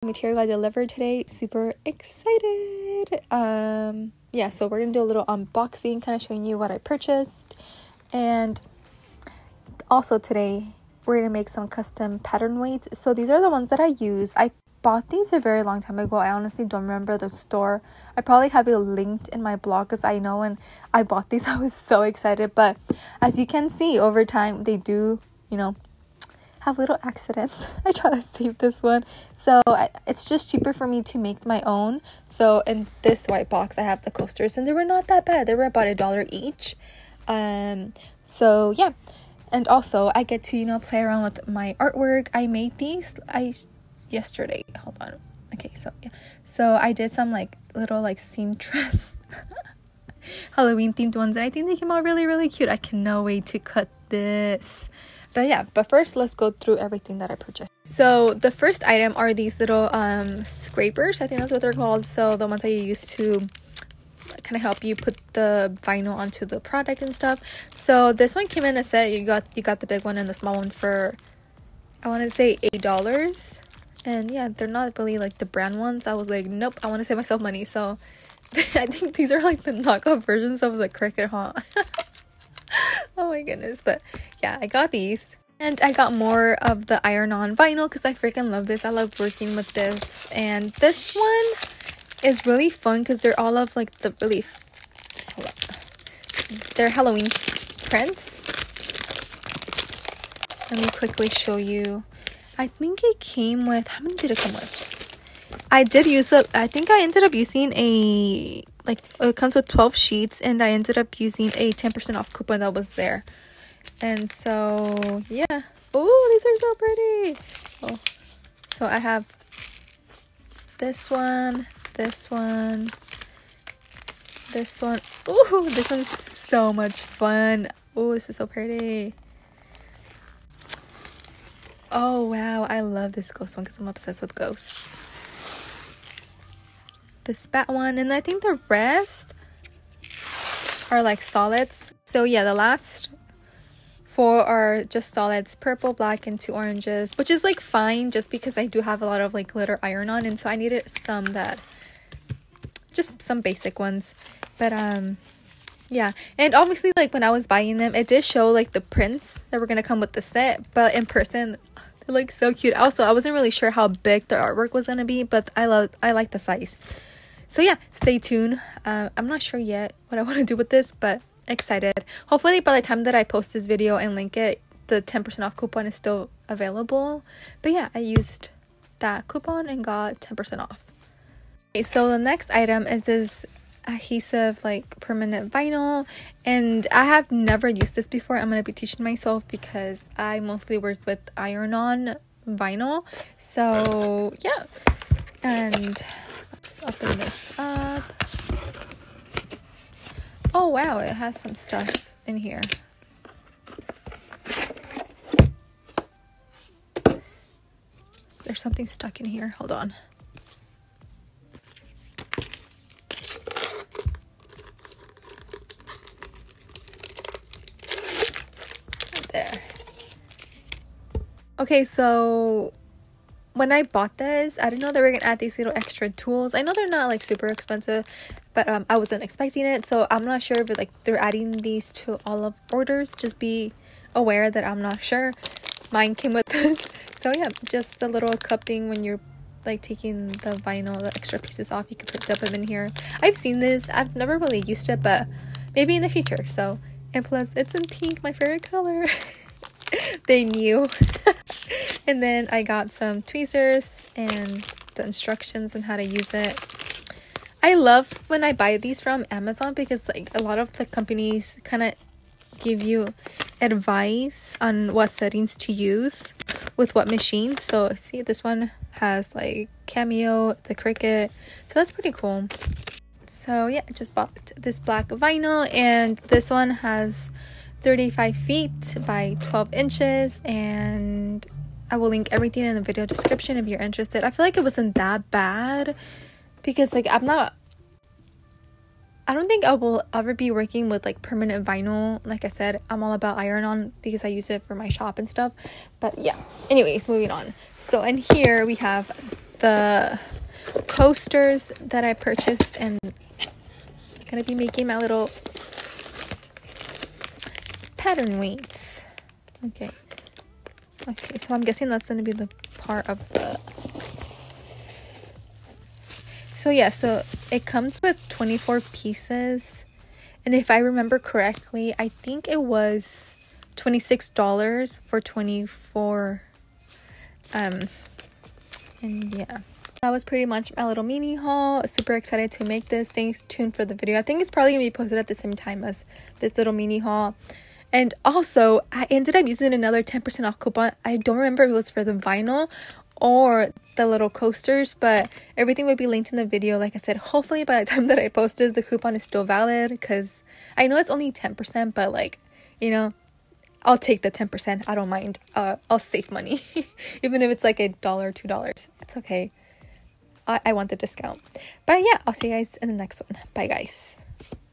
Material got delivered today. Super excited. Yeah, so we're gonna do a little unboxing, kind of showing you what I purchased. And also today we're gonna make some custom pattern weights. So these are the ones that I use. I bought these a very long time ago. I honestly don't remember the store. I probably have it linked in my blog, because I know when I bought these I was so excited, but as you can see over time they do, have little accidents. I try to save this one, so it's just cheaper for me to make my own. So in this white box I have the coasters, and they were not that bad. They were about $1 each. So yeah, and also I get to play around with my artwork. I made these yesterday. Hold on. Okay, so yeah, so I did some little seamstress Halloween themed ones, and I think they came out really cute. I cannot wait to cut this. But yeah, but first let's go through everything that I purchased. So the first item are these little scrapers. I think that's what they're called. So the ones that you use to kind of help you put the vinyl onto the product and stuff. So this one came in a set. You got the big one and the small one for, I want to say $8. And yeah, they're not really the brand ones. I was like, nope, I want to save myself money. So I think these are the knockoff versions of the Cricut, huh? Oh my goodness. But yeah, I got these, and I got more of the iron-on vinyl because I freaking love this. I love working with this, and this one is really fun because they're all of the really, hold on, they're Halloween prints. Let me quickly show you. I think it came with, how many did it come with? I did use it. I think I ended up using it comes with 12 sheets, and I ended up using a 10% off coupon that was there. And so yeah, oh, these are so pretty. Oh, so I have this one. Oh, this one's so much fun. Oh, this is so pretty. Oh wow, I love this ghost one because I'm obsessed with ghosts. This bat one, and I think the rest are solids. So yeah, the last 4 are just solids: purple, black, and 2 oranges, which is fine just because I do have a lot of glitter iron-on, and so I needed some just some basic ones. But yeah, and obviously when I was buying them, it did show the prints that were gonna come with the set, but in person they look so cute. Also, I wasn't really sure how big the artwork was gonna be, but I like the size. So yeah, stay tuned. I'm not sure yet what I want to do with this, but excited. Hopefully by the time that I post this video and link it, the 10% off coupon is still available. But yeah, I used that coupon and got 10% off. Okay, so the next item is this adhesive permanent vinyl, and I have never used this before. I'm going to be teaching myself because I mostly work with iron-on vinyl. So yeah, and let's open this up. Oh wow, it has some stuff in here. There's something stuck in here. Hold on. Right there. Okay, so when I bought this, I didn't know they were gonna add these little extra tools. I know they're not super expensive, but I wasn't expecting it, so I'm not sure if they're adding these to all of orders. Just be aware that I'm not sure. Mine came with this. So yeah, just the little cup thing when you're taking the vinyl, the extra pieces off, you can put them in here. I've seen this. I've never really used it, but maybe in the future. So, and plus it's in pink, my favorite color. They knew. And then I got some tweezers and the instructions on how to use it. I love when I buy these from Amazon because a lot of the companies kind of give you advice on what settings to use with what machine. So see, this one has Cameo, the Cricut, so that's pretty cool. So yeah, I just bought this black vinyl, and this one has 35 feet by 12 inches, and I will link everything in the video description if you're interested. I feel like it wasn't that bad because I don't think I will ever be working with permanent vinyl. Like I said, I'm all about iron-on because I use it for my shop and stuff. But yeah, anyways, moving on. So in here we have the coasters that I purchased, and I'm gonna be making my little pattern weights. Okay, so I'm guessing that's gonna be the part of the... So yeah, so it comes with 24 pieces, and if I remember correctly, I think it was $26 for 24. And yeah, that was pretty much my little mini haul. Super excited to make this. Stay tuned for the video. I think it's probably gonna be posted at the same time as this little mini haul. And also, I ended up using another 10% off coupon. I don't remember if it was for the vinyl or the little coasters, but everything will be linked in the video. Like I said, hopefully by the time that I post this, the coupon is still valid, because I know it's only 10%, but like, you know, I'll take the 10%. I don't mind. I'll save money. Even if it's like $1 or $2. It's okay. I want the discount. But yeah, I'll see you guys in the next one. Bye, guys.